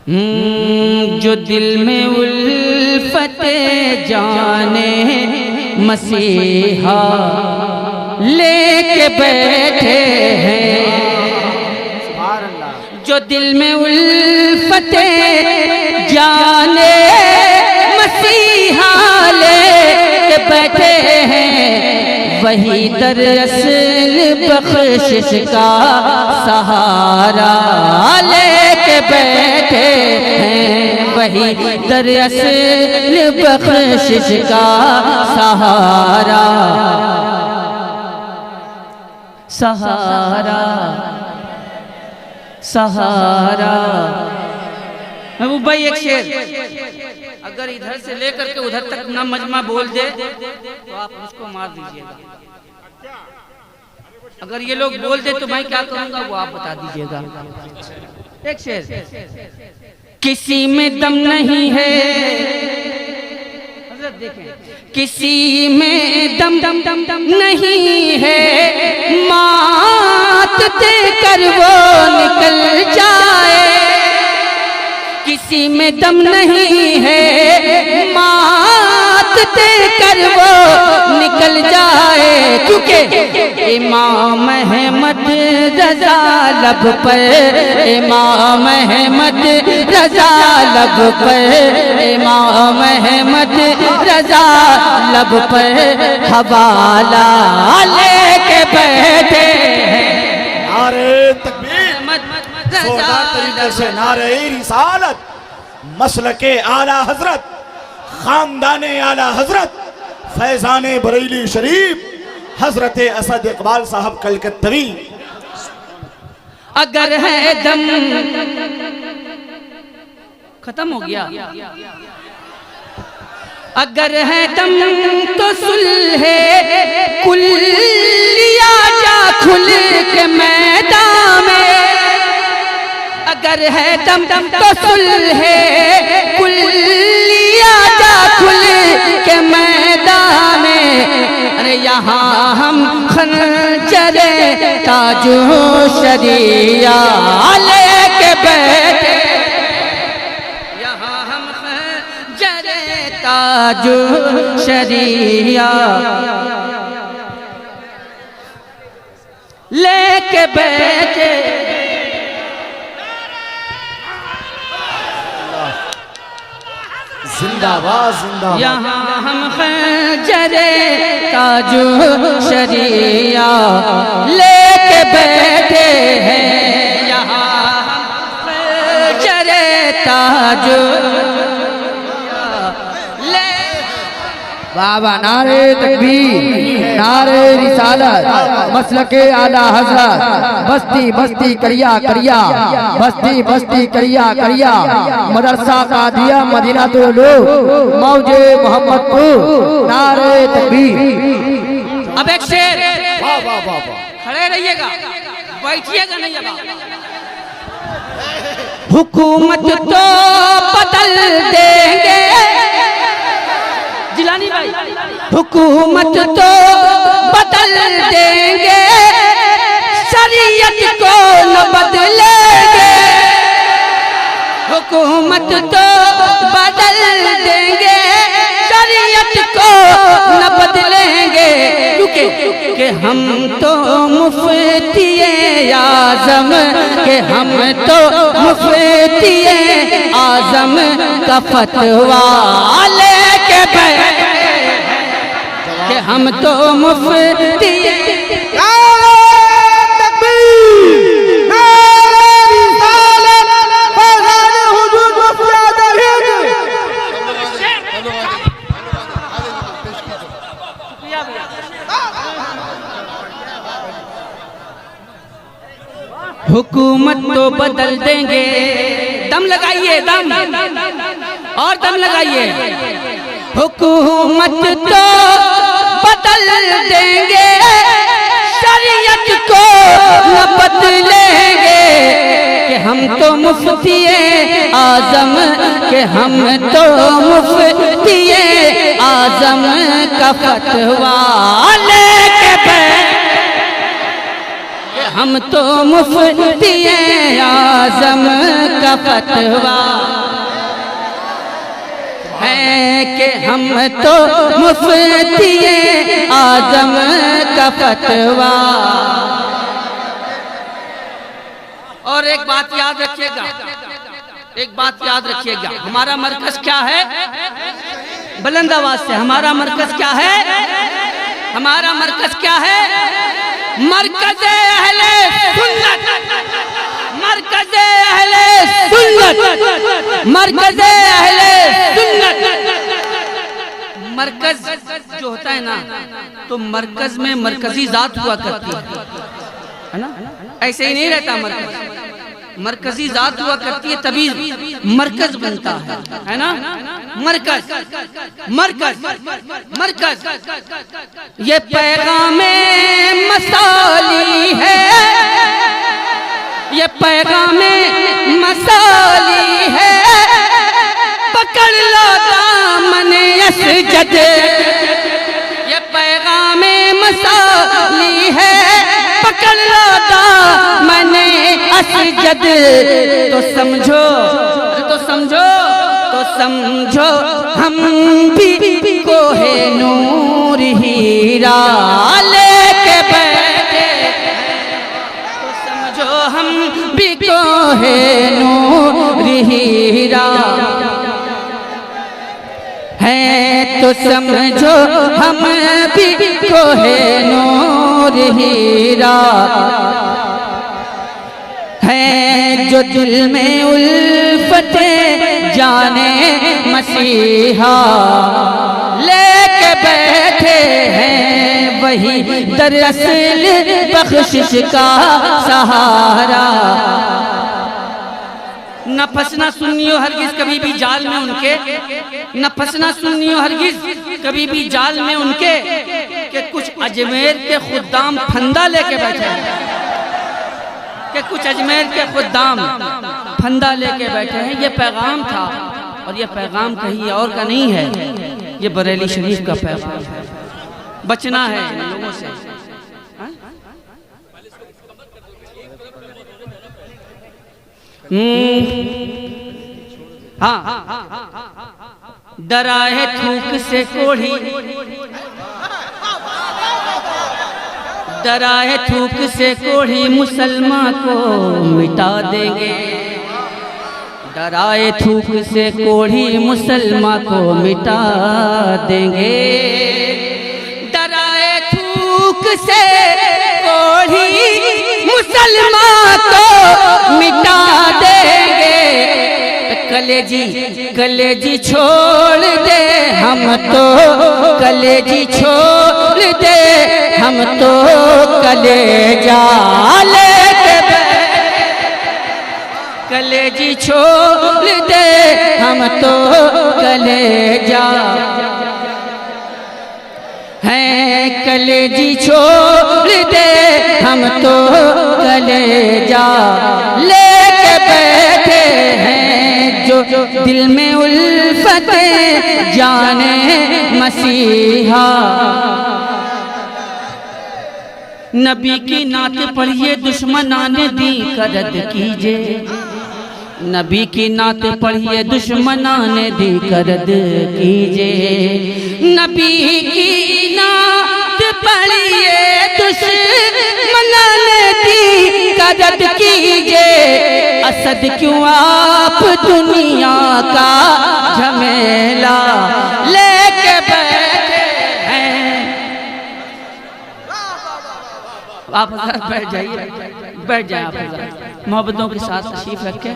जो दिल में उल्फते जाने मसीहा लेके बैठे हैं, जो दिल में उल्फते जाने मसीहा लेके बैठे हैं, वही दरअसल बख्शिश का सहारा लेके बैठे हैं, वही दरअसल बख्शिश का सहारा सहारा सहारा। महबूब भाई एक शेर अगर इधर से लेकर के उधर तक ना मजमा बोल दे तो आप उसको मार दीजिएगा, अगर ये लोग बोल दे तो मैं क्या करूंगा वो आप बता दीजिएगा। एक शेर, किसी में दम नहीं है, किसी में दम दम दम दम नहीं है, मात देकर वो निकल जाए, किसी में दम नहीं है, मात देकर वो निकल जाए, क्योंकि इमाम अहमद रजा लब पर, इमाम अहमद रजा लब पर, इमाम अहमद रजा लब पर हवाला लेके बैठे हैं। नारे तकबीर, जोरदार तरीके से नारे रिसालत, मसलके आला हजरत, खानदाने आला हजरत, फैजाने बरेली शरीफ हजरत असद इकबाल साहब कलकत्तवी। अगर है दम, खत्म हो गया, अगर है दम तो सुलहे कुल्लिया जा खुल के मैदान में, अगर है दम दम तो सुलहे कुल्लिया जा खुल के मैदान में, अरे यहाँ हम खंजरे ताजो शरिया लेके बैठे, यहाँ हम खंजरे ताजो शरिया लेके बैठे। जिंदाबाद जिंदाबाद। यहाँ हम खंजरे ताजो शरिया लेके बैठे हैं, यहाँ हम खंजरे ताजो बाबा। नारे तकबीर, नारे रिसालत, मसलके आला हजरत, बस्ती बस्ती करिया करिया, बस्ती बस्ती करिया करिया, मदरसा कादिया मदीना तो लोग मौजे मोहम्मदपुर। नारे तकबीर। अब एक शेर, वाह वाह वाह वाह। खड़े रहिएगा, बैठिएगा नहीं। हुकूमत तो बदल देंगे जिलानी भाई, हुकूमत तो बदल देंगे, शरीयत को न बदलेंगे, हुकूमत तो बदल देंगे, शरीयत को न बदलेंगे, क्योंकि हम तो मुफ्तिए आज़म के, हम तो मुफ्तिए आज़म का फतवा लेके बैठे, कि हम तो मुफ्ती। हुकूमत तो बदल देंगे, दम लगाइए, दम और दम लगाइए, हुकूमत तो बदल देंगे, शरीयत को न बदलेंगे, कि हम तो मुफ्तिए आज़म के, हम तो मुफ्तिए आज़म का फतवा लेके बैठे, हम तो मुफ्तिए आज़म का फतवा है कि हम तो मुफ्ती आजम का फतवा। और एक बात याद रखिएगा, एक बात याद रखिएगा, हमारा मरकज क्या है? बुलंद आवाज से, हमारा मरकज क्या है? हमारा मरकज क्या है? मरकज अहले सुन्नत, मरकज अहले सुन्नत, मरकज अहले सुन्नत। मरकज जो होता है ना, तो मरकज में मरकजी जात हुआ करती है ना, ऐसे ही नहीं रहता मरकज, मरकजी जात हुआ करती है तभी मरकज बनता है ना। मरकज मरकज मरकज ये पैगामे मसाली है, ये पैगामे मसाली है, पकड़ लो दामने असजद, ये पैगामे मसाली है, पकड़ लो दामने असजद। तो समझो, तो समझो, तो समझो हम भी कोहे नूर हीरा लेके बैठे, तो समझो हम भी कोहे नूर हीरा है, तो समझो हम भी कोहे नूर हीरा है, जो दिल में उल्फते जाने मसीहा लेके बैठे हैं, वही दरअसल बख्शिश का सहारा। न फंसना सुन्नियो हरगिज कभी भी जाल में उनके, न फंसना सुन्नियो हरगिज कभी भी जाल में उनके, कि कुछ अजमेर के खुद्दाम फंदा लेके बैठे हैं, कि कुछ अजमेर के खुद्दाम फंदा लेके बैठे हैं। ये पैगाम था, और ये पैगाम कहीं और का नहीं है, ये बरेली शरीफ का पैगाम है। बचना है इन लोगों से। हाँ, डरा है थूक से कोढ़ी, डरा है थूक से कोढ़ी, मुसलमान को मिटा देंगे, डराए थूक से कोढ़ी, मुसलमान को मिटा देंगे, डराए थूक से कोढ़ी, मुसलमान को मिटा देंगे। कलेजी कलेजी छोड़ दे हम तो, कलेजी छोड़ दे हम तो, कलेजा लेके कलेजी छोड़ दे हम तो, कलेजा है, कलेजी छोड़ दे हम तो, कलेजा लेके बैठे हैं, जो दिल में उल्फते जाने मसीहा। नबी की नात पढ़िए दुश्मनाने दी करद कीजिए, नबी की नात पढ़िए दुश्मनाने दी करद कीजिए, नबी की नात पढ़िए दुश्मनाने दी करद कीजिए। असद क्यों आप दुनिया का झमेला लेके बैठे हैं। आप बैठ जाइए, बैठ जाए आप मोहब्बतों के साथ तशरीफ रखें।